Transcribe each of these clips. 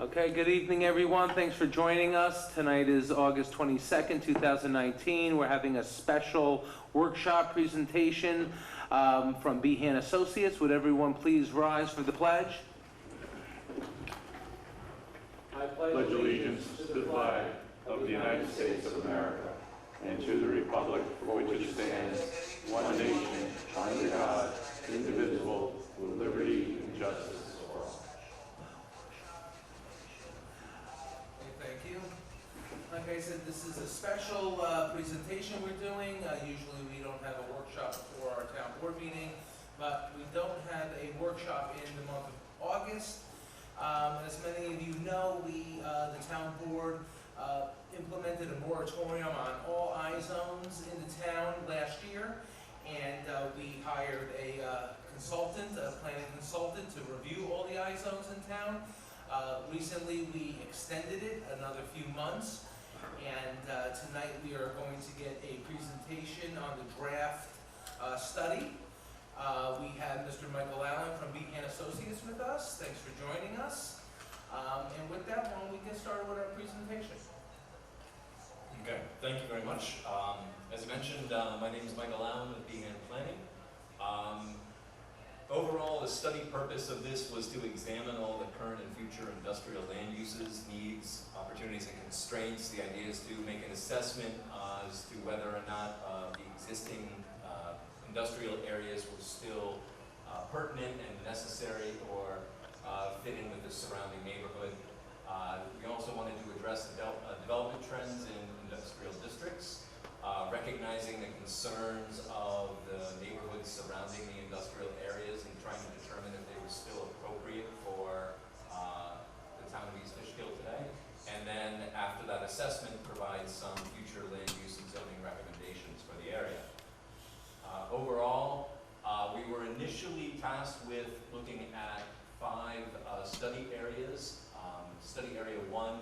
Okay, good evening, everyone. Thanks for joining us. Tonight is August 22nd, 2019. We're having a special workshop presentation from Behan Associates. Would everyone please rise for the pledge? I pledge allegiance to the flag of the United States of America and to the republic for which it stands, one nation, under God, indivisible, with liberty and justice for all. Thank you. Like I said, this is a special presentation we're doing. Usually we don't have a workshop before our town board meeting, but we don't have a workshop in the month of August. As many of you know, the town board implemented a moratorium on all I-zones in the town last year, and we hired a consultant, a planning consultant, to review all the I-zones in town. Recently we extended it another few months, and tonight we are going to get a presentation on the draft study. We have Mr. Michael Allen from Behan Associates with us. Thanks for joining us. And with that, why don't we get started with our presentation? Okay, thank you very much. As mentioned, my name is Michael Allen with Behan Planning. Overall, the study purpose of this was to examine all the current and future industrial land uses, needs, opportunities, and constraints. The idea is to make an assessment as to whether or not the existing industrial areas were still pertinent and necessary or fit in with the surrounding neighborhood. We also wanted to address the development trends in industrial districts, recognizing the concerns of the neighborhoods surrounding the industrial areas and trying to determine if they were still appropriate for the town of East Fishkill today. And then after that assessment, provide some future land use and zoning recommendations for the area. Overall, we were initially tasked with looking at 5 study areas. Study Area 1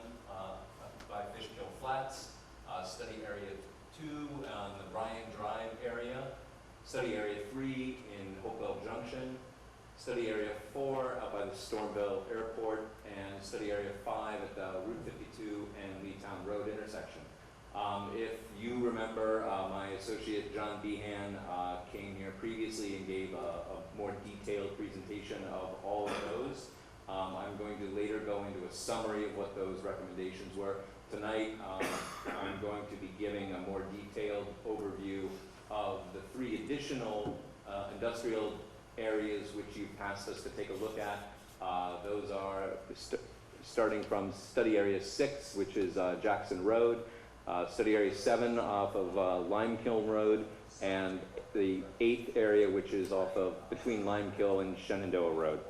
by Fishkill Flats, Study Area 2 on the Bryan Drive area, Study Area 3 in Hopewell Junction, Study Area 4 out by the Stormville Airport, and Study Area 5 at the Route 52 and Leetown Road intersection. If you remember, my associate John Behan came here previously and gave a more detailed presentation of all of those. I'm going to later go into a summary of what those recommendations were. Tonight, I'm going to be giving a more detailed overview of the 3 additional industrial areas which you've asked us to take a look at. Those are starting from Study Area 6, which is Jackson Road, Study Area 7 off of Limekiln Road, and the 8th area, which is off of between Limekiln and Shenandoah Road.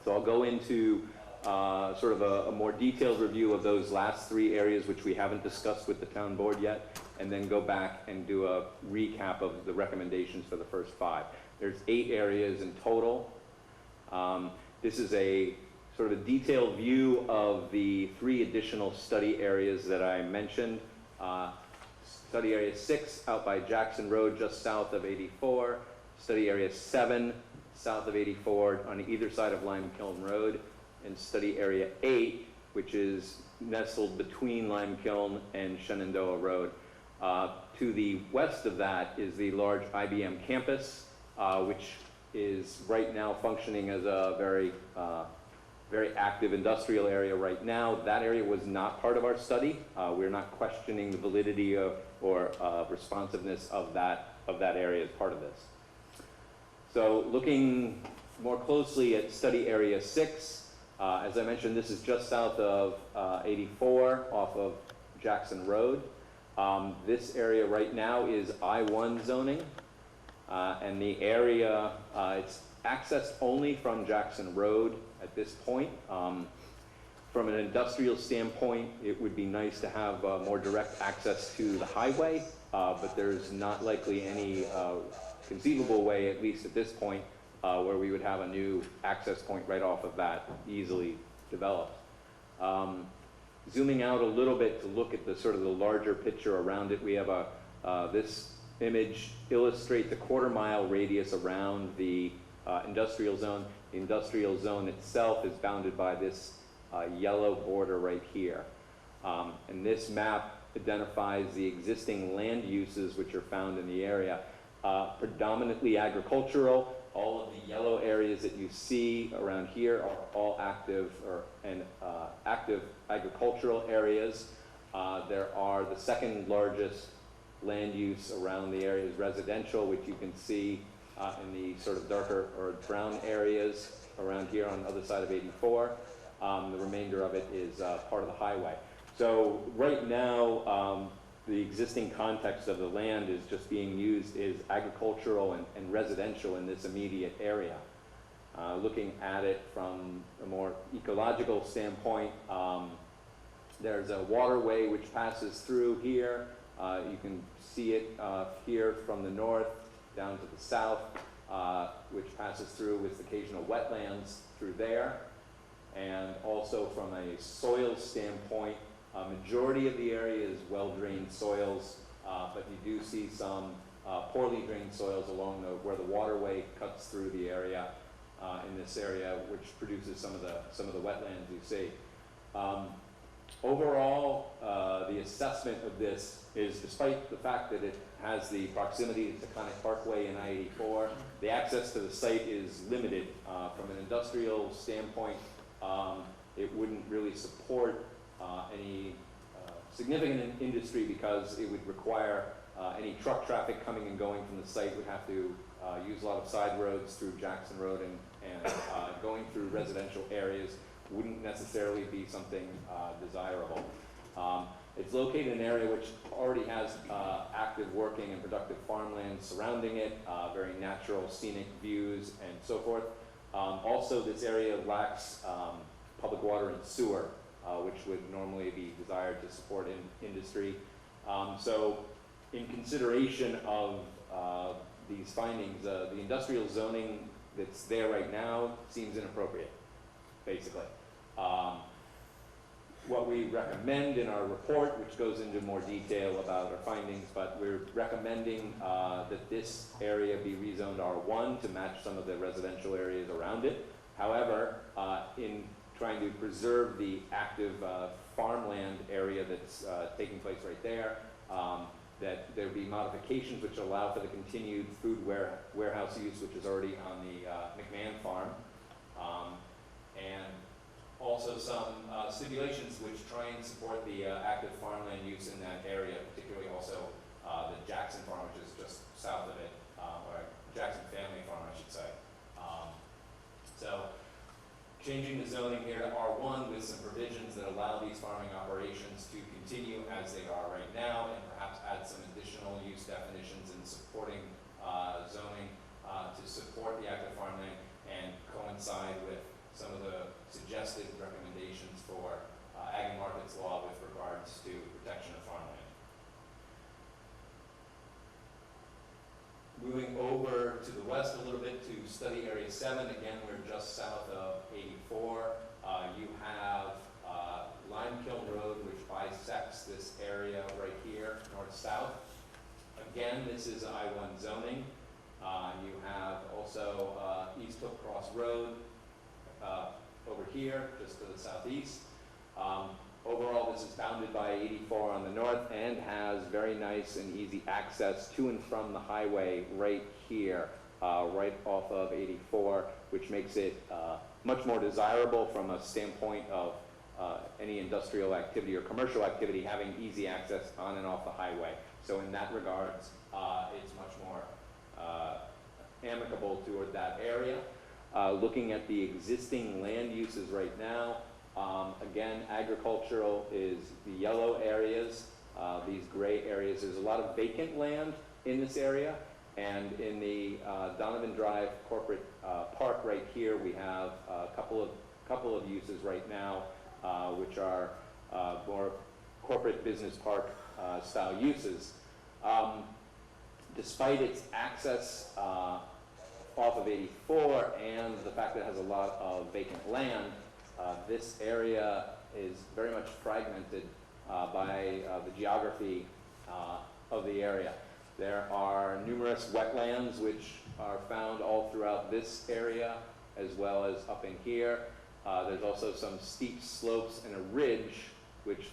So I'll go into sort of a more detailed review of those last 3 areas which we haven't discussed with the town board yet, and then go back and do a recap of the recommendations for the first 5. There's 8 areas in total. This is a sort of a detailed view of the 3 additional study areas that I mentioned. Study Area 6 out by Jackson Road just south of 84, Study Area 7 south of 84 on either side of Limekiln Road, and Study Area 8, which is nestled between Limekiln and Shenandoah Road. To the west of that is the large IBM campus, which is right now functioning as a very active industrial area right now. That area was not part of our study. We're not questioning the validity or responsiveness of that area as part of this. So looking more closely at Study Area 6, as I mentioned, this is just south of 84 off of Jackson Road. This area right now is I-1 zoning, and the area, it's accessed only from Jackson Road at this point. From an industrial standpoint, it would be nice to have more direct access to the highway, but there's not likely any conceivable way, at least at this point, where we would have a new access point right off of that easily developed. Zooming out a little bit to look at the sort of the larger picture around it, we have this image illustrates the quarter-mile radius around the industrial zone. The industrial zone itself is bounded by this yellow border right here. And this map identifies the existing land uses which are found in the area, predominantly agricultural. All of the yellow areas that you see around here are all active active agricultural areas. There are the second largest land use around the area is residential, which you can see in the sort of darker or brown areas around here on the other side of 84. The remainder of it is part of the highway. So right now, the existing context of the land is just being used is agricultural and residential in this immediate area. Looking at it from a more ecological standpoint, there's a waterway which passes through here. You can see it here from the north down to the south, which passes through with occasional wetlands through there. And also from a soil standpoint, a majority of the area is well-drained soils, but you do see some poorly drained soils along where the waterway cuts through the area in this area, which produces some of the wetlands you see. Overall, the assessment of this is, despite the fact that it has the proximity to Taconic Parkway and I-84, the access to the site is limited. From an industrial standpoint, it wouldn't really support any significant industry because it would require any truck traffic coming and going from the site would have to use a lot of side roads through Jackson Road and going through residential areas wouldn't necessarily be something desirable. It's located in an area which already has active working and productive farmland surrounding it, very natural scenic views and so forth. Also, this area lacks public water and sewer, which would normally be desired to support industry. So in consideration of these findings, the industrial zoning that's there right now seems inappropriate, basically. What we recommend in our report, which goes into more detail about our findings, but we're recommending that this area be rezoned R1 to match some of the residential areas around it. However, in trying to preserve the active farmland area that's taking place right there, that there be modifications which allow for the continued food warehouse use, which is already on the McMahon farm, and also some stipulations which try and support the active farmland use in that area, particularly also the Jackson farm, which is just south of it, or Jackson family farm, I should say. So changing the zoning here to R1 with some provisions that allow these farming operations to continue as they are right now, and perhaps add some additional use definitions and supporting zoning to support the active farmland and coincide with some of the suggested recommendations for ag and markets law with regards to protection of farmland. Moving over to the west a little bit to study area 7, again we're just south of 84. You have Limekiln Road, which bisects this area right here, north-south. Again, this is I-1 zoning. You have also East Hook Cross Road over here, just to the southeast. Overall, this is bounded by 84 on the north and has very nice and easy access to and from the highway right here, right off of 84, which makes it much more desirable from a standpoint of any industrial activity or commercial activity having easy access on and off the highway. So in that regards, it's much more amicable toward that area. Looking at the existing land uses right now, again, agricultural is the yellow areas, these gray areas. There's a lot of vacant land in this area, and in the Donovan Drive Corporate Park right here, we have a couple of uses right now, which are more corporate business park style uses. Despite its access off of 84 and the fact that it has a lot of vacant land, this area is very much fragmented by the geography of the area. There are numerous wetlands which are found all throughout this area as well as up in here. There's also some steep slopes and a ridge which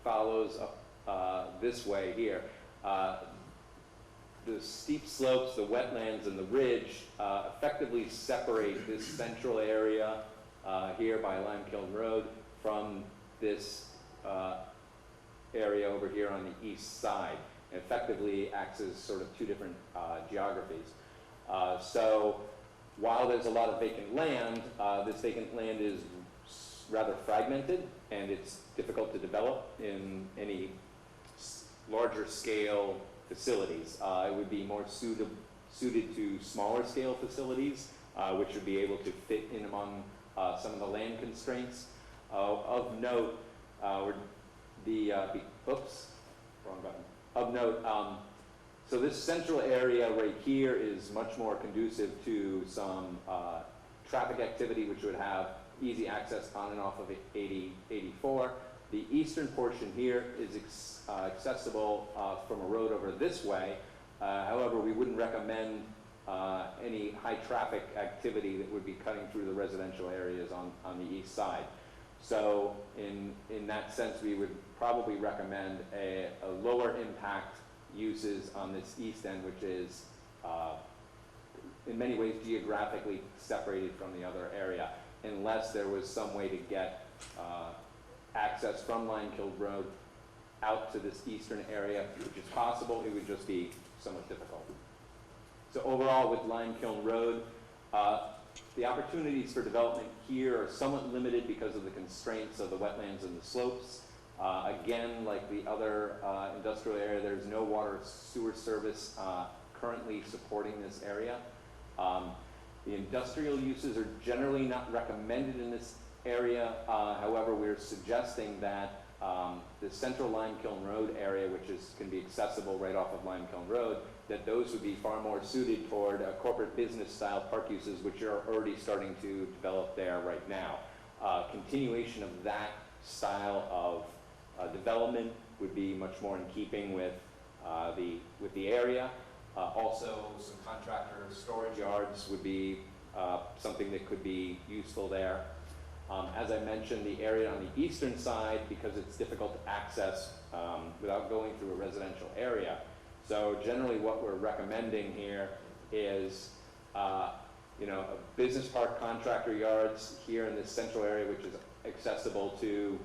follows up this way here. The steep slopes, the wetlands, and the ridge effectively separate this central area here by Limekiln Road from this area over here on the east side. It effectively acts as sort of two different geographies. So while there's a lot of vacant land, this vacant land is rather fragmented, and it's difficult to develop in any larger scale facilities. It would be more suited to smaller scale facilities, which would be able to fit in among some of the land constraints. Of note, oops, wrong button. Of note, so this central area right here is much more conducive to some traffic activity, which would have easy access on and off of 84. The eastern portion here is accessible from a road over this way. However, we wouldn't recommend any high traffic activity that would be cutting through the residential areas on the east side. So in that sense, we would probably recommend a lower impact uses on this east end, which is in many ways geographically separated from the other area, unless there was some way to get access from Limekiln Road out to this eastern area, which is possible. It would just be somewhat difficult. So overall, with Limekiln Road, the opportunities for development here are somewhat limited because of the constraints of the wetlands and the slopes. Again, like the other industrial area, there's no water sewer service currently supporting this area. The industrial uses are generally not recommended in this area. However, we're suggesting that the central Limekiln Road area, which can be accessible right off of Limekiln Road, that those would be far more suited toward corporate business style park uses, which are already starting to develop there right now. Continuation of that style of development would be much more in keeping with the area. Also, some contractor storage yards would be something that could be useful there. As I mentioned, the area on the eastern side, because it's difficult to access without going through a residential area. So generally what we're recommending here is business park contractor yards here in this central area, which is accessible to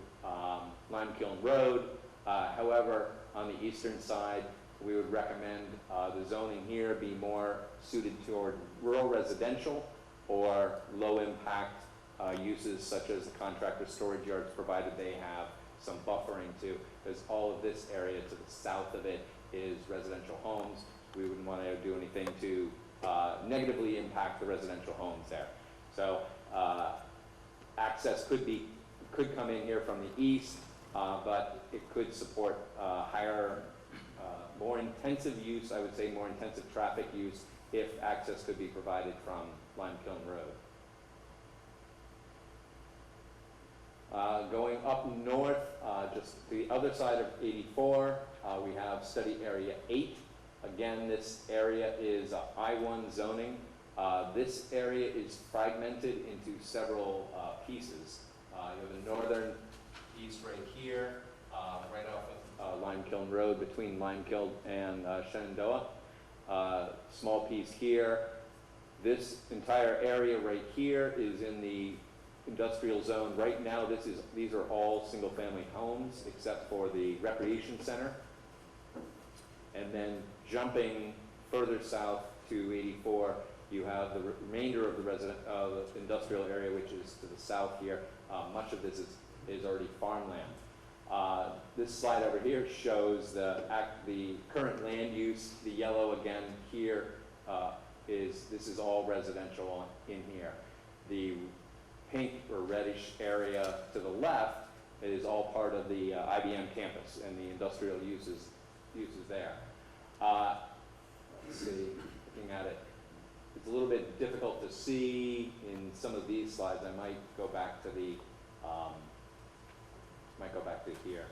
Limekiln Road. However, on the eastern side, we would recommend the zoning here be more suited toward rural residential or low impact uses such as the contractor storage yards, provided they have some buffering too, because all of this area to the south of it is residential homes. We wouldn't want to do anything to negatively impact the residential homes there. So access could come in here from the east, but it could support higher, more intensive use, I would say more intensive traffic use, if access could be provided from Limekiln Road. Going up north, just to the other side of 84, we have study area 8. Again, this area is I-1 zoning. This area is fragmented into several pieces. You have the northern piece right here, right off of Limekiln Road between Limekiln and Shenandoah. Small piece here. This entire area right here is in the industrial zone. Right now, these are all single-family homes except for the recreation center. And then jumping further south to 84, you have the remainder of the industrial area, which is to the south here. Much of this is already farmland. This slide over here shows the current land use. The yellow again here this is all residential in here. The pink or reddish area to the left is all part of the IBM campus and the industrial uses there. Let's see, looking at it, it's a little bit difficult to see in some of these slides. I might go back to here.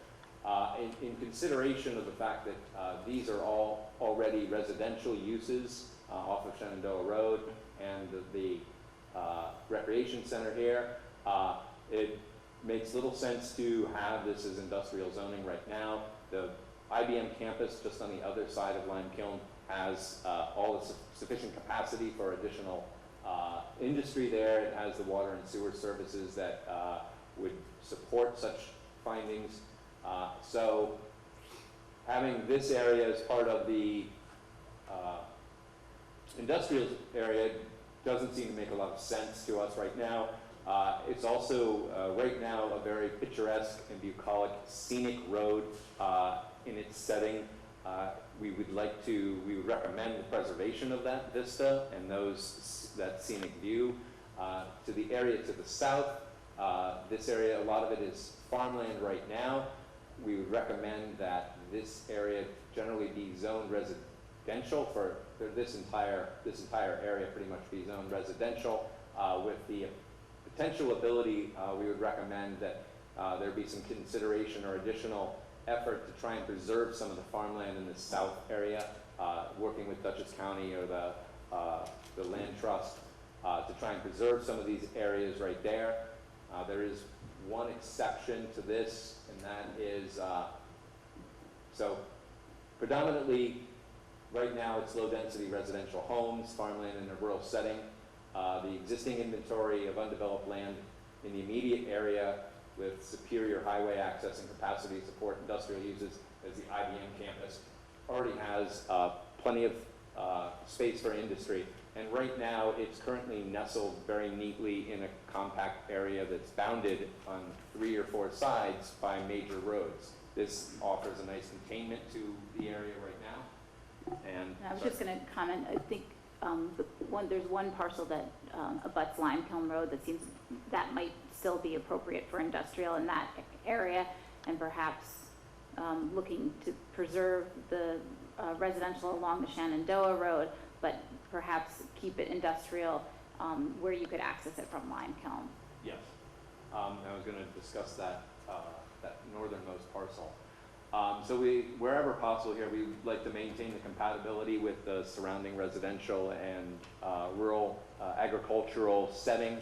In consideration of the fact that these are all already residential uses off of Shenandoah Road and the recreation center here, It makes little sense to have this as industrial zoning right now. The IBM campus just on the other side of Lime Kiln has all the sufficient capacity for additional industry there. It has the water and sewer services that would support such findings. So having this area as part of the industrial area doesn't seem to make a lot of sense to us right now. It's also right now a very picturesque and bucolic scenic road in its setting. We would recommend the preservation of that vista and that scenic view. To the area to the south, this area, a lot of it is farmland right now. We would recommend that this area generally be zoned residential for this entire area pretty much be zoned residential with the potential ability. We would recommend that there be some consideration or additional effort to try and preserve some of the farmland in the south area, working with Dutchess County or the Land Trust to try and preserve some of these areas right there. There is one exception to this, and that is, so predominantly right now it's low-density residential homes, farmland in a rural setting. The existing inventory of undeveloped land in the immediate area with superior highway access and capacity to support industrial uses as the IBM campus already has plenty of space for industry. And right now it's currently nestled very neatly in a compact area that's bounded on 3 or 4 sides by major roads. This offers a nice containment to the area right now. And I was just going to comment, I think there's one parcel that abuts Lime Kiln Road that might still be appropriate for industrial in that area, and perhaps looking to preserve the residential along the Shenandoah Road, but perhaps keep it industrial where you could access it from Lime Kiln. yes, I was going to discuss that northernmost parcel. So wherever possible here, we would like to maintain the compatibility with the surrounding residential and rural agricultural setting.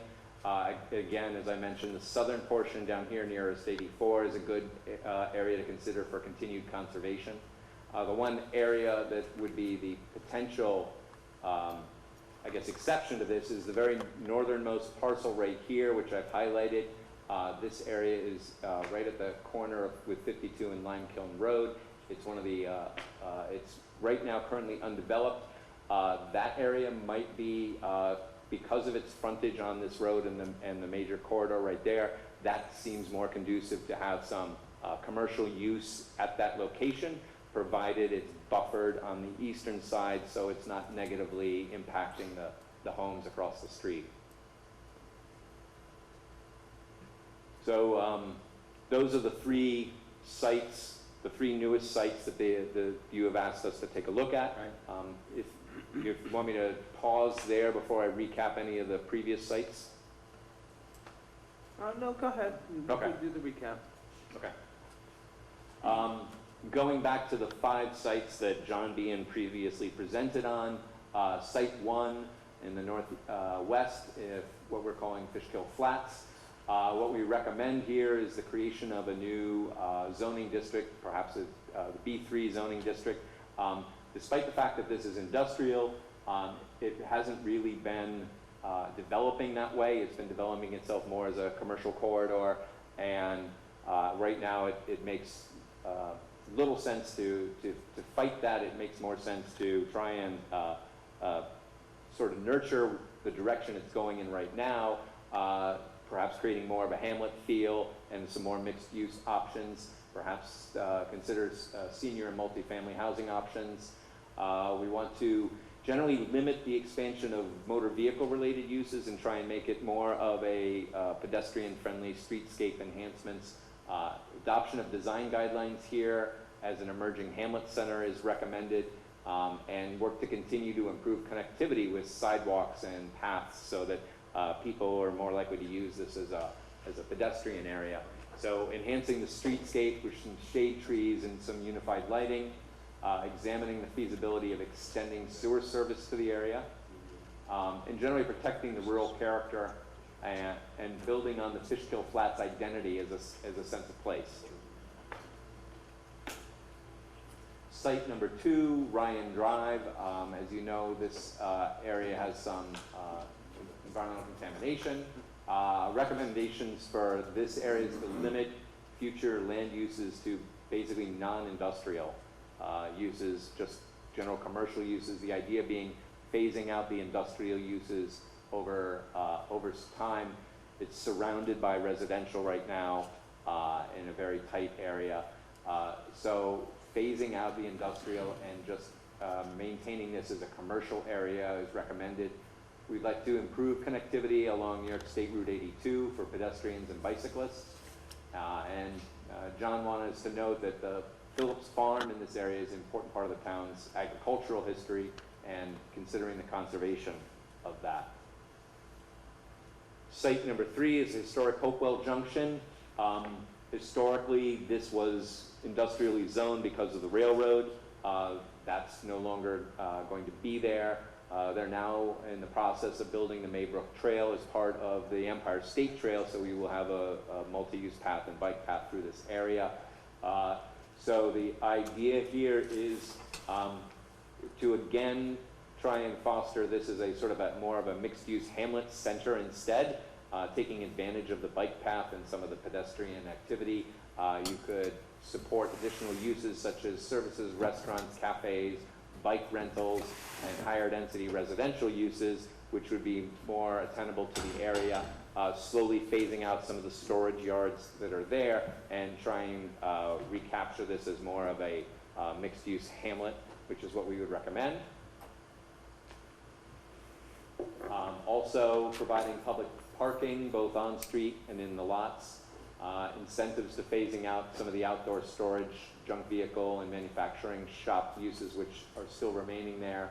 Again, as I mentioned, the southern portion down here near Estate 84 is a good area to consider for continued conservation. The one area that would be the potential, I guess, exception to this is the very northernmost parcel right here, which I've highlighted. This area is right at the corner with 52 and Lime Kiln Road. It's one of the, it's right now currently undeveloped. That area might be, because of its frontage on this road and the major corridor right there, that seems more conducive to have some commercial use at that location, provided it's buffered on the eastern side so it's not negatively impacting the homes across the street. So those are the 3 sites, the 3 newest sites that you have asked us to take a look at. Right. If you want me to pause there before I recap any of the previous sites? No, go ahead. Okay. Do the recap. Okay. Going back to the 5 sites that John Bean previously presented on, Site 1 in the northwest, what we're calling Fishkill Flats. What we recommend here is the creation of a new zoning district, perhaps the B3 zoning district. Despite the fact that this is industrial, it hasn't really been developing that way. It's been developing itself more as a commercial corridor, and right now it makes little sense to fight that. It makes more sense to try and sort of nurture the direction it's going in right now, perhaps creating more of a hamlet feel and some more mixed-use options, perhaps consider senior and multifamily housing options. We want to generally limit the expansion of motor vehicle-related uses and try and make it more of a pedestrian-friendly streetscape enhancements. Adoption of design guidelines here as an emerging hamlet center is recommended, and work to continue to improve connectivity with sidewalks and paths so that people are more likely to use this as a pedestrian area. So enhancing the streetscape with some shade trees and some unified lighting, examining the feasibility of extending sewer service to the area, and generally protecting the rural character and building on the Fishkill Flats identity as a sense of place. Site number 2, Ryan Drive. As you know, this area has some environmental contamination. Recommendations for this area is to limit future land uses to basically non-industrial uses, just general commercial uses. The idea being phasing out the industrial uses over time. It's surrounded by residential right now in a very tight area. So phasing out the industrial and just maintaining this as a commercial area is recommended. We'd like to improve connectivity along New York State Route 82 for pedestrians and bicyclists. John wanted us to note that the Phillips Farm in this area is an important part of the town's agricultural history and considering the conservation of that. Site number 3 is historic Hopewell Junction. Historically, this was industrially zoned because of the railroad. That's no longer going to be there. They're now in the process of building the Maybrook Trail as part of the Empire State Trail, so we will have a multi-use path and bike path through this area. So the idea here is to again try and foster this as a sort of more of a mixed-use hamlet center instead, taking advantage of the bike path and some of the pedestrian activity. You could support additional uses such as services, restaurants, cafes, bike rentals, and higher density residential uses, which would be more attainable to the area, slowly phasing out some of the storage yards that are there and trying to recapture this as more of a mixed-use hamlet, which is what we would recommend. Also providing public parking both on street and in the lots. Incentives to phasing out some of the outdoor storage, junk vehicle, and manufacturing shop uses which are still remaining there.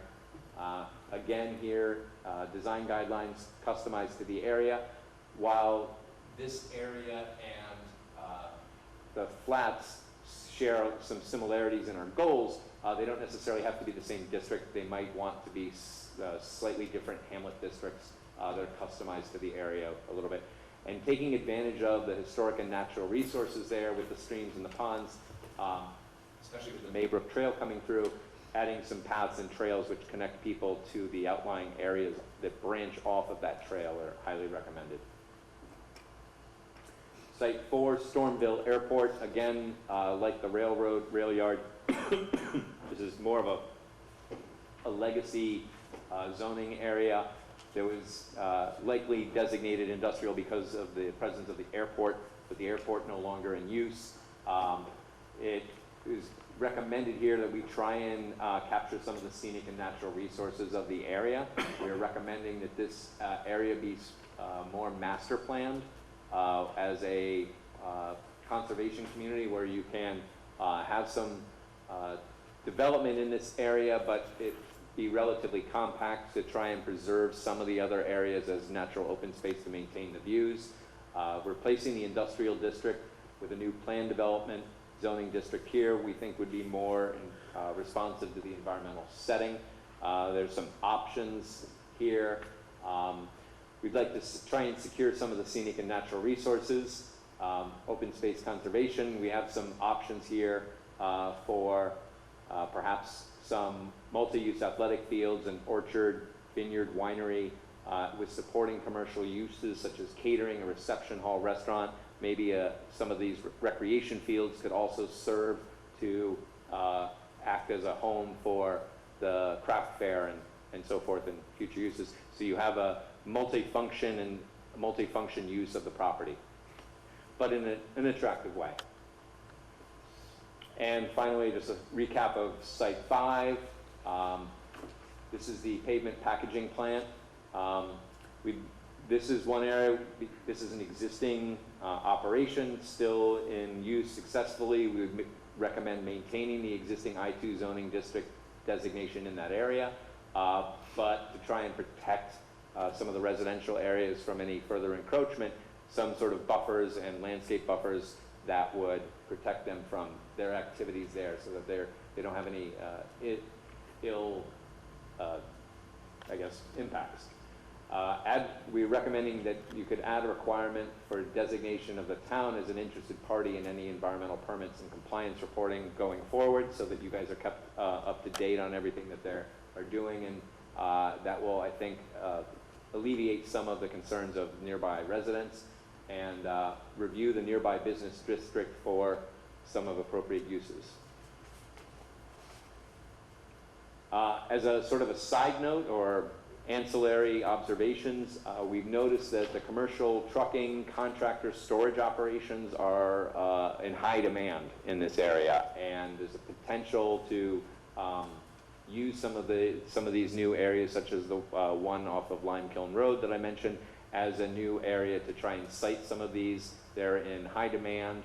Again here, design guidelines customized to the area. While this area and the flats share some similarities in our goals, they don't necessarily have to be the same district. They might want to be slightly different hamlet districts that are customized to the area a little bit. And taking advantage of the historic and natural resources there with the streams and the ponds, especially with the Maybrook Trail coming through, adding some paths and trails which connect people to the outlying areas that branch off of that trail are highly recommended. Site 4, Stormville Airport. Again, like the railroad, rail yard, this is more of a legacy zoning area. There was likely designated industrial because of the presence of the airport, but the airport no longer in use. It is recommended here that we try and capture some of the scenic and natural resources of the area. We are recommending that this area be more master planned as a conservation community where you can have some development in this area, but it be relatively compact to try and preserve some of the other areas as natural open space to maintain the views. Replacing the industrial district with a new plan development zoning district here we think would be more responsive to the environmental setting. There's some options here. We'd like to try and secure some of the scenic and natural resources. Open space conservation, we have some options here for perhaps some multi-use athletic fields, an orchard, vineyard, winery, with supporting commercial uses such as catering, a reception hall, restaurant. Maybe some of these recreation fields could also serve to act as a home for the craft fair and so forth in future uses. So you have a multi-function use of the property, but in an attractive way. And finally, just a recap of Site 5. This is the pavement packaging plant. This is one area, this is an existing operation, still in use successfully. We would recommend maintaining the existing I2 zoning district designation in that area, but to try and protect some of the residential areas from any further encroachment, some sort of buffers and landscape buffers that would protect them from their activities there so that they don't have any ill, I guess, impacts. We're recommending that you could add a requirement for designation of the town as an interested party in any environmental permits and compliance reporting going forward, so that you guys are kept up to date on everything that they're doing, and that will, I think, alleviate some of the concerns of nearby residents, and review the nearby business district for some of appropriate uses. As a sort of a side note or ancillary observations, we've noticed that the commercial trucking contractor storage operations are in high demand in this area, and there's a potential to use some of these new areas, such as the one off of Lime Kiln Road that I mentioned, as a new area to try and site some of these. They're in high demand.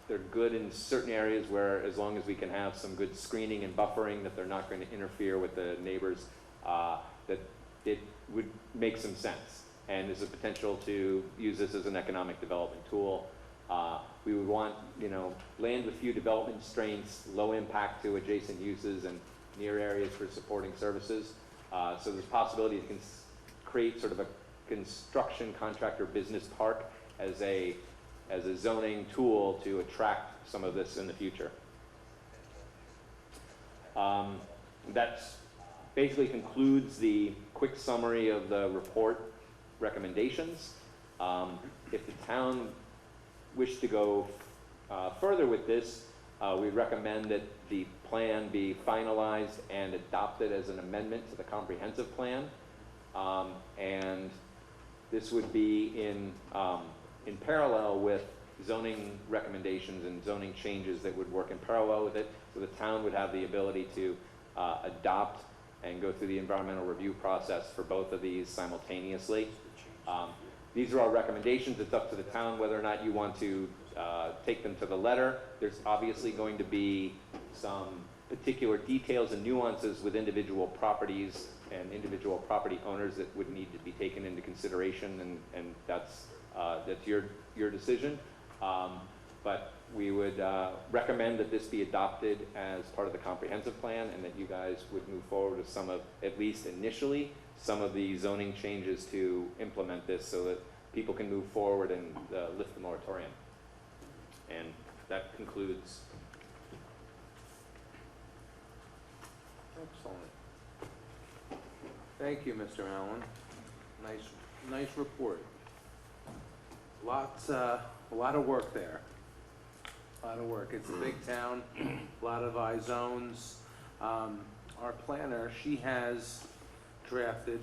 They're good in certain areas where, as long as we can have some good screening and buffering, that they're not going to interfere with the neighbors, that it would make some sense. And there's a potential to use this as an economic development tool. We would want, land with few development constraints, low impact to adjacent uses, and near areas for supporting services. So there's possibility to create sort of a construction contractor business park as a zoning tool to attract some of this in the future. That basically concludes the quick summary of the report recommendations. If the town wished to go further with this, we recommend that the plan be finalized and adopted as an amendment to the comprehensive plan. And this would be in parallel with zoning recommendations and zoning changes that would work in parallel with it. So the town would have the ability to adopt and go through the environmental review process for both of these simultaneously. These are our recommendations. It's up to the town whether or not you want to take them to the letter. There's obviously going to be some particular details and nuances with individual properties and individual property owners that would need to be taken into consideration, and that's your decision. But we would recommend that this be adopted as part of the comprehensive plan, and that you guys would move forward with some of, at least initially, some of the zoning changes to implement this so that people can move forward and lift the moratorium. And that concludes. Excellent. Thank you, Mr. Allen. Nice report. A lot of work there. A lot of work. It's a big town, a lot of I-zones. Our planner, she has drafted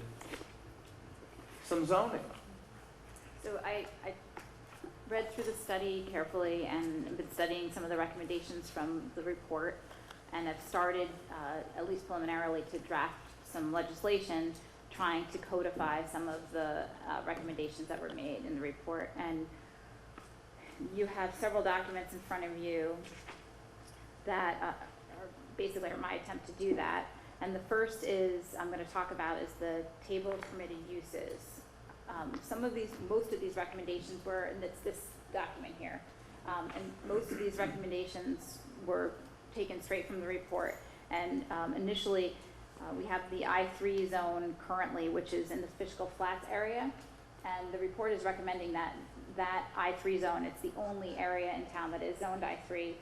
some zoning. So I read through the study carefully and been studying some of the recommendations from the report, and have started, at least preliminarily, to draft some legislation trying to codify some of the recommendations that were made in the report. And you have several documents in front of you that are basically my attempt to do that. And the first is, I'm going to talk about, is the table of permitted uses. Most of these recommendations were, and it's this document here, and most of these recommendations were taken straight from the report. And initially, we have the I-3 zone currently, which is in the Fishkill Flats area, and the report is recommending that I-3 zone, it's the only area in town that is zoned I-3,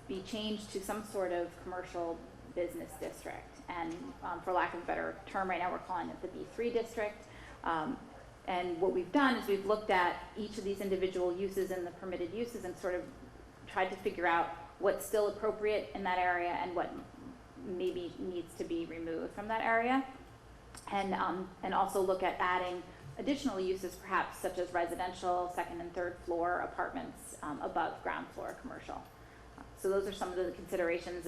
be changed to some sort of commercial business district. And for lack of a better term, right now we're calling it the B3 district. And what we've done is we've looked at each of these individual uses and the permitted uses and sort of tried to figure out what's still appropriate in that area and what maybe needs to be removed from that area. And also look at adding additional uses, perhaps such as residential, second and third floor apartments above ground floor commercial. So those are some of the considerations.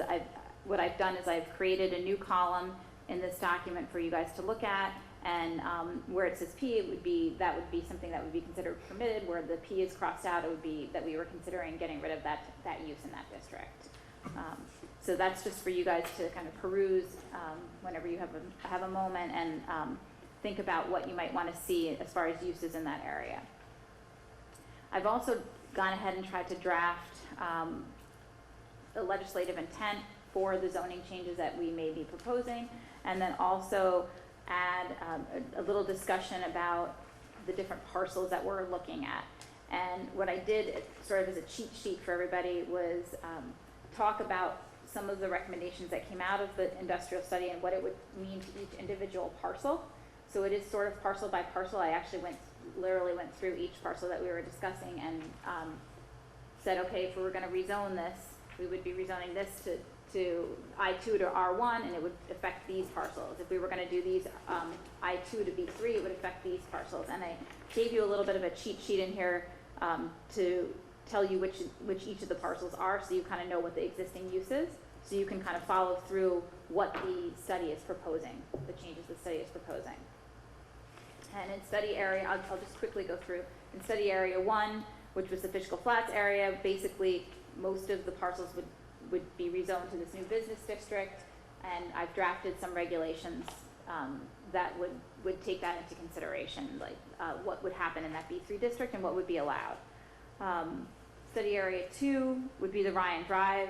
What I've done is I've created a new column in this document for you guys to look at, and where it says P, that would be something that would be considered permitted. Where the P is crossed out, it would be that we were considering getting rid of that use in that district. So that's just for you guys to kind of peruse whenever you have a moment, and think about what you might want to see as far as uses in that area. I've also gone ahead and tried to draft the legislative intent for the zoning changes that we may be proposing, and then also add a little discussion about the different parcels that we're looking at. And what I did, sort of as a cheat sheet for everybody, was talk about some of the recommendations that came out of the industrial study and what it would mean to each individual parcel. So it is sort of parcel by parcel. I actually literally went through each parcel that we were discussing and said, okay, if we were going to rezone this, we would be rezoning this to I2 to R1, and it would affect these parcels. If we were going to do these I2 to B3, it would affect these parcels. And I gave you a little bit of a cheat sheet in here to tell you which each of the parcels are, so you kind of know what the existing use is, so you can kind of follow through what the study is proposing, the changes the study is proposing. And in study area, I'll just quickly go through. In study area 1, which was the Fishkill Flats area, basically most of the parcels would be rezoned to this new business district, and I've drafted some regulations that would take that into consideration, like what would happen in that B3 district and what would be allowed. Study area 2 would be the Ryan Drive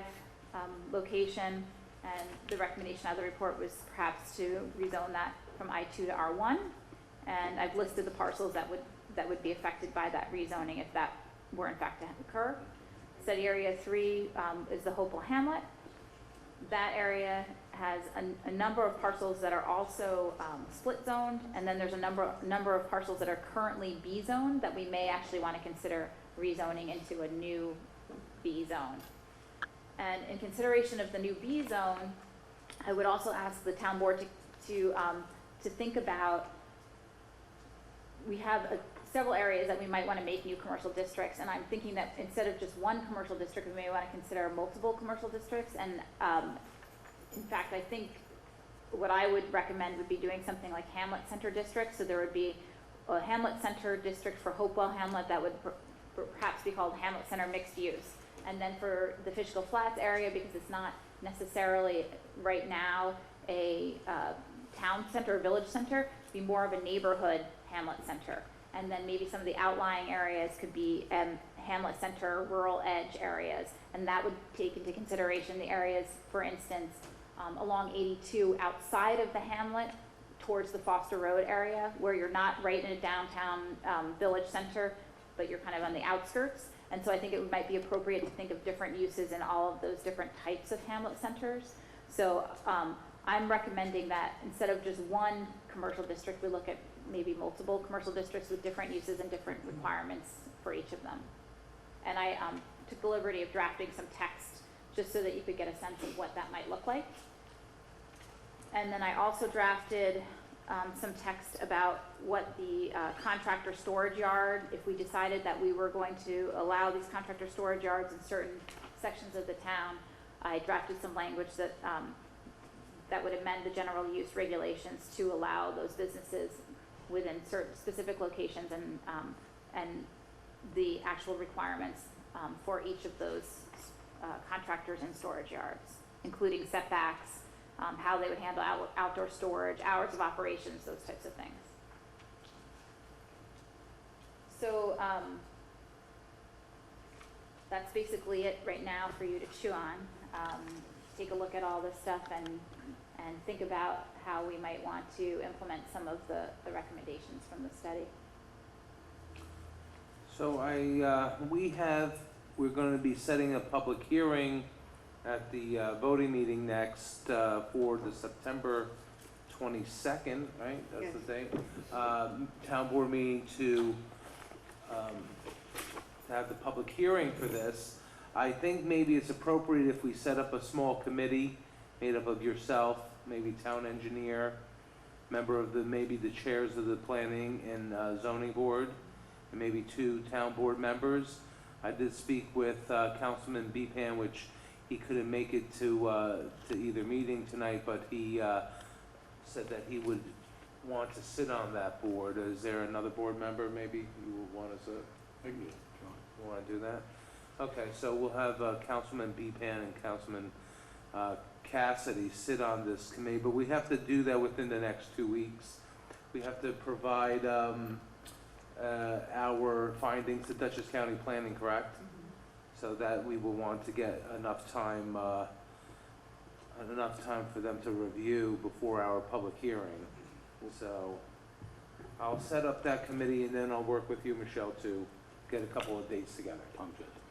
location, and the recommendation of the report was perhaps to rezone that from I2 to R1, and I've listed the parcels that would be affected by that rezoning if that were in fact to occur. Study area 3 is the Hopewell Hamlet. That area has a number of parcels that are also split zoned, and then there's a number of parcels that are currently B zoned that we may actually want to consider rezoning into a new B zone. And in consideration of the new B zone, I would also ask the town board to think about, we have several areas that we might want to make new commercial districts, and I'm thinking that instead of just one commercial district, we may want to consider multiple commercial districts. And in fact, I think what I would recommend would be doing something like Hamlet Center District. So there would be a Hamlet Center District for Hopewell Hamlet that would perhaps be called Hamlet Center Mixed Use. And then for the Fishkill Flats area, because it's not necessarily right now a town center or village center, be more of a neighborhood Hamlet Center. And then maybe some of the outlying areas could be Hamlet Center, rural edge areas. And that would take into consideration the areas, for instance, along 82 outside of the hamlet towards the Foster Road area, where you're not right in a downtown village center, but you're kind of on the outskirts. And so I think it might be appropriate to think of different uses in all of those different types of hamlet centers. So I'm recommending that instead of just one commercial district, we look at maybe multiple commercial districts with different uses and different requirements for each of them. And I took the liberty of drafting some text just so that you could get a sense of what that might look like. And then I also drafted some text about what the contractor storage yard, if we decided that we were going to allow these contractor storage yards in certain sections of the town, I drafted some language that that would amend the general use regulations to allow those businesses within certain specific locations and the actual requirements for each of those contractors and storage yards, including setbacks, how they would handle outdoor storage, hours of operations, those types of things. So that's basically it right now for you to chew on. Take a look at all this stuff and think about how we might want to implement some of the recommendations from the study. So we're going to be setting a public hearing at the voting meeting next for the September 22nd, right? That's the date. Town board meeting to have the public hearing for this. I think maybe it's appropriate if we set up a small committee made up of yourself, maybe town engineer, member of maybe the chairs of the planning and zoning board, and maybe 2 town board members. I did speak with Councilman Bepan, which he couldn't make it to either meeting tonight, but he said that he would want to sit on that board. Is there another board member maybe you would want us to? You want to do that? Okay, so we'll have Councilman Bepan and Councilman Cassidy sit on this committee, but we have to do that within the next 2 weeks. We have to provide our findings to Dutchess County Planning, correct? So that we will want to get enough time for them to review before our public hearing. So I'll set up that committee and then I'll work with you, Michelle, to get a couple of dates together.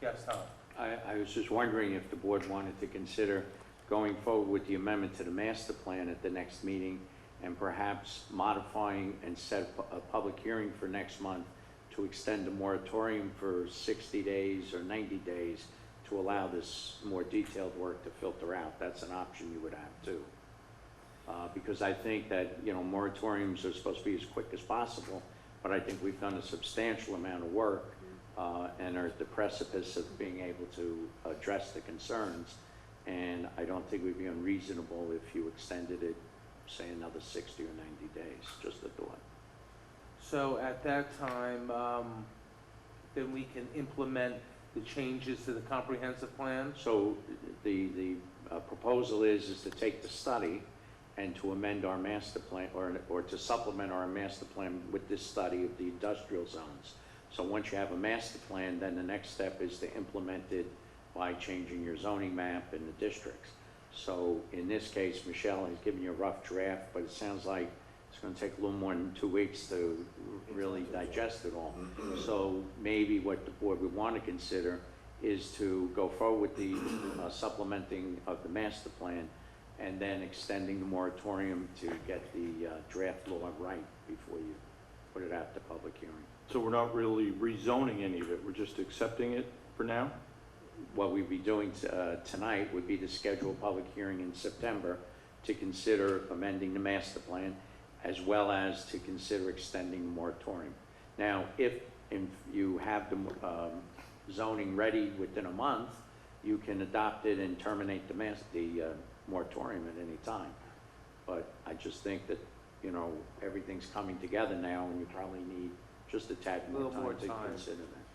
Yes, Tom? I was just wondering if the board wanted to consider going forward with the amendment to the master plan at the next meeting and perhaps modifying and set a public hearing for next month to extend the moratorium for 60 days or 90 days to allow this more detailed work to filter out. That's an option you would have too. Because I think that, you know, moratoriums are supposed to be as quick as possible, but I think we've done a substantial amount of work and are at the precipice of being able to address the concerns. And I don't think it would be unreasonable if you extended it, say, another 60 or 90 days, just a thought. So at that time, then we can implement the changes to the comprehensive plan? So the proposal is to take the study and to amend our master plan, or to supplement our master plan with this study of the industrial zones. So once you have a master plan, then the next step is to implement it by changing your zoning map and the districts. So in this case, Michelle has given you a rough draft, but it sounds like it's going to take a little more than 2 weeks to really digest it all. So maybe what the board would want to consider is to go forward with the supplementing of the master plan and then extending the moratorium to get the draft law right before you put it out to public hearing. So we're not really rezoning any of it, we're just accepting it for now? What we'd be doing tonight would be to schedule a public hearing in September to consider amending the master plan as well as to consider extending the moratorium. Now, if you have the zoning ready within a month, you can adopt it and terminate the moratorium at any time. But I just think that, you know, everything's coming together now and you probably need just a tad more time to consider that.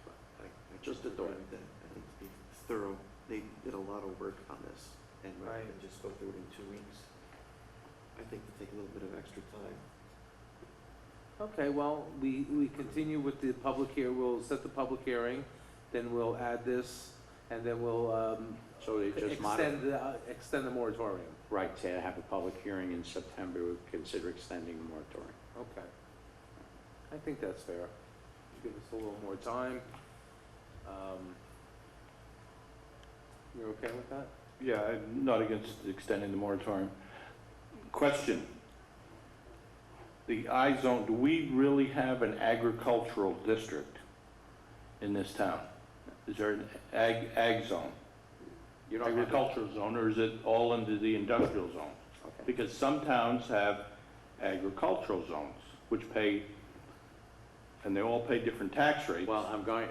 But just a thought. That I think to be thorough, they did a lot of work on this, and rather Right. than just go through it in 2 weeks, I think to take a little bit of extra time. Okay, well, we continue with the public we'll set the public hearing, then we'll add this, and then we'll So they just extend the moratorium. right, to have a public hearing in September, we would consider extending the moratorium. Okay. I think that's fair. Give us a little more time. You're okay with that? Yeah, I'm not against extending the moratorium. Question. The I-zone, do we really have an agricultural district in this town? Is there an ag zone? You don't have Agricultural zone, or is it all under the industrial zone? Okay. Because some towns have agricultural zones, which pay, and they all pay different tax rates. Well, I'm going,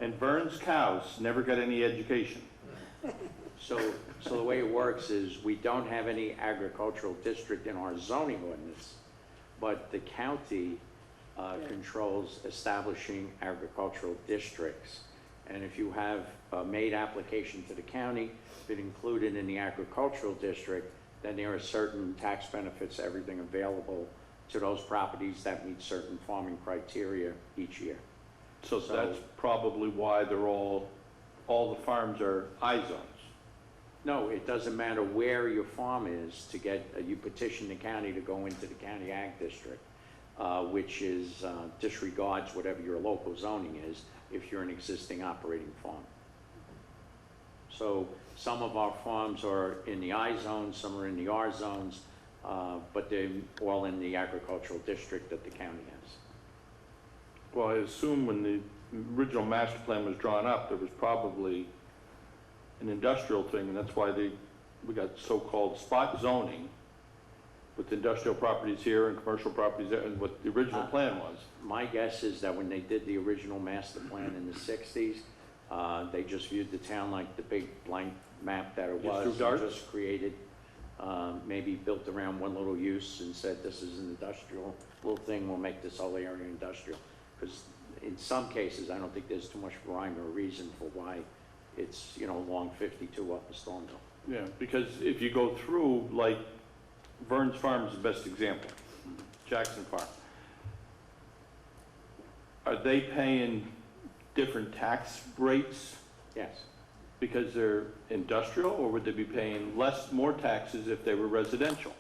And Vern's cows never got any education. so the way it works is we don't have any agricultural district in our zoning ordinance, but the county controls establishing agricultural districts. And if you have made application to the county, been included in the agricultural district, then there are certain tax benefits, everything available to those properties that meet certain farming criteria each year. So that's probably why they're all the farms are I-zones. No, it doesn't matter where your farm is to get, you petition the county to go into the county ag district, which is disregards whatever your local zoning is if you're an existing operating farm. So some of our farms are in the I zone, some are in the R zones, but they're all in the agricultural district that the county has. Well, I assume when the original master plan was drawn up, there was probably an industrial thing, and that's why we got so-called spot zoning with industrial properties here and commercial properties there, and what the original plan was. My guess is that when they did the original master plan in the 60s, they just viewed the town like the big blank map that it Just was. threw And darts? just created, maybe built around one little use and said, this is an industrial little thing, we'll make this whole area industrial. Because in some cases, I don't think there's too much rhyme or reason for why it's, you know, along 52 up in Stormville. Yeah, because if you go through, like, Vern's Farm is the best example, Jackson Farm. Are they paying different tax rates Yes. because they're industrial, or would they be paying more taxes if they were residential?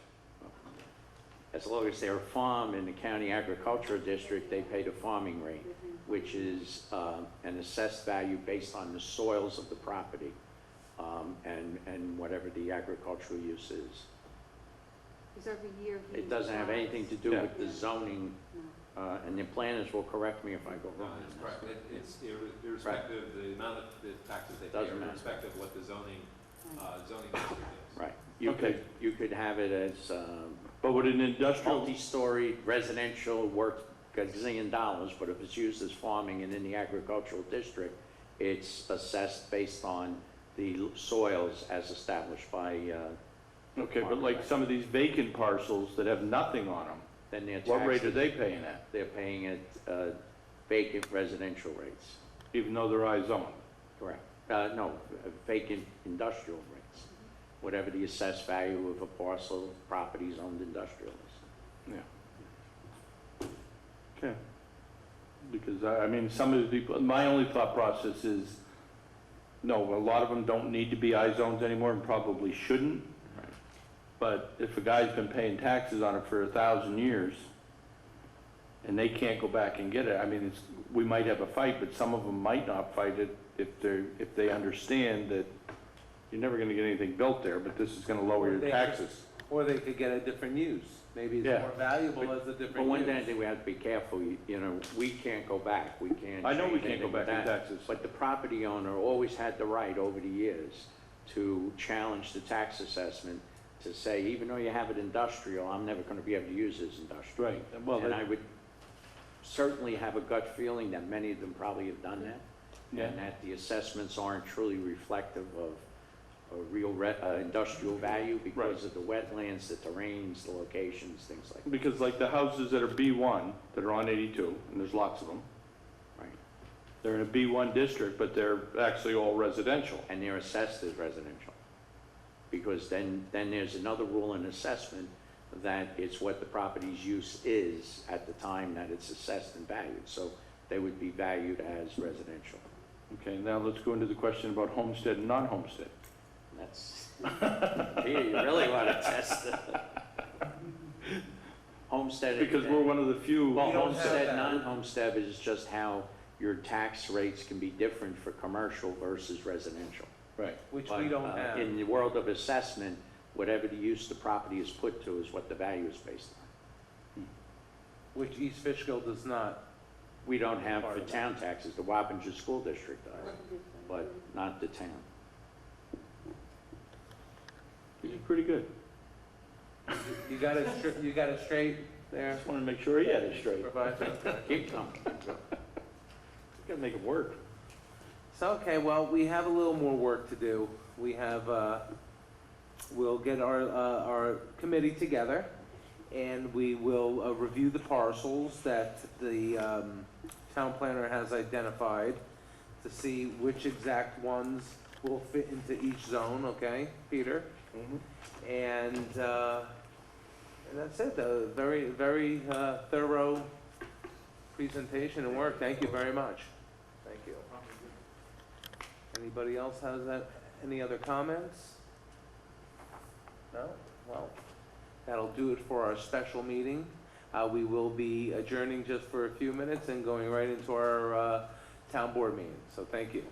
as long as they're a farm in the county agricultural district, they pay the farming rate, which is an assessed value based on the soils of the property, and whatever the agricultural use is. Because every year he. It doesn't have anything to do Yeah. with the zoning, and the planners will correct me if I go No, wrong. that's correct. It's irrespective, the amount of the taxes they pay Doesn't are matter. irrespective of what the zoning district is. Right. Okay. You could have it as But with an industrial, multi-story residential worth $1 gazillion, but if it's used as farming and in the agricultural district, it's assessed based on the soils as established by, okay, but like some of these vacant parcels that have nothing on them, then their taxes. what rate are they paying at, They're paying at vacant residential rates, even though they're I-zoned? correct. No, vacant industrial rates, whatever the assessed value of a parcel of property zoned industrial is. Yeah. Okay. Because, I mean, some of the people, my only thought process is, no, a lot of them don't need to be I-zones anymore and probably shouldn't. Right. But if a guy's been paying taxes on it for 1,000 years, and they can't go back and get it, I mean, we might have a fight, but some of them might not fight it if they understand that you're never gonna get anything built there, but this is gonna lower your taxes. Or they could get a different use. Maybe it's Yeah. more valuable as a But different one use. thing we have to be careful, you know, we can't go back, we can't. I know we change can't go anything back with in that. taxes. But the property owner always had the right over the years to challenge the tax assessment, to say, even though you have it industrial, I'm never gonna be able to use it as industrial. Right, well, And that- I would certainly have a gut feeling that many of them probably have done that. Yeah. And that the assessments aren't truly reflective of a real industrial value because of the wetlands, the terrains, the locations, things like that. Because like the houses that are B1, that are on 82, and there's lots of them, Right. they're in a B1 district, but they're actually all residential. And they're assessed as residential. Because then there's another rule in assessment that it's what the property's use is at the time that it's assessed and valued. So they would be valued as residential. Okay, now let's go into the question about homestead and non-homestead. That's, here, you really want to test it. Homestead. Because we're one of the few. Well, We don't have homestead, that. non-homestead is just how your tax rates can be different for commercial versus residential. Right. Which But, we don't have. In the world of assessment, whatever the use the property is put to is what the value is based on. Which East Fishkill does not. We don't have Part for of that. town taxes, the Wappinger School District does, but not the town. You did pretty good. You got it straight there, Just wanted to make sure he had it straight. Supervisor? Keep coming. Gotta make it work. So, okay, well, we have a little more work to do. We have, we'll get our committee together, and we will review the parcels that the town planner has identified to see which exact ones will fit into each zone, okay, Peter? And that's it, a very, very thorough presentation and work. Thank you very much. Thank you. Anybody else has any other comments? No? Well, that'll do it for our special meeting. We will be adjourning just for a few minutes and going right into our town board meeting. So thank you.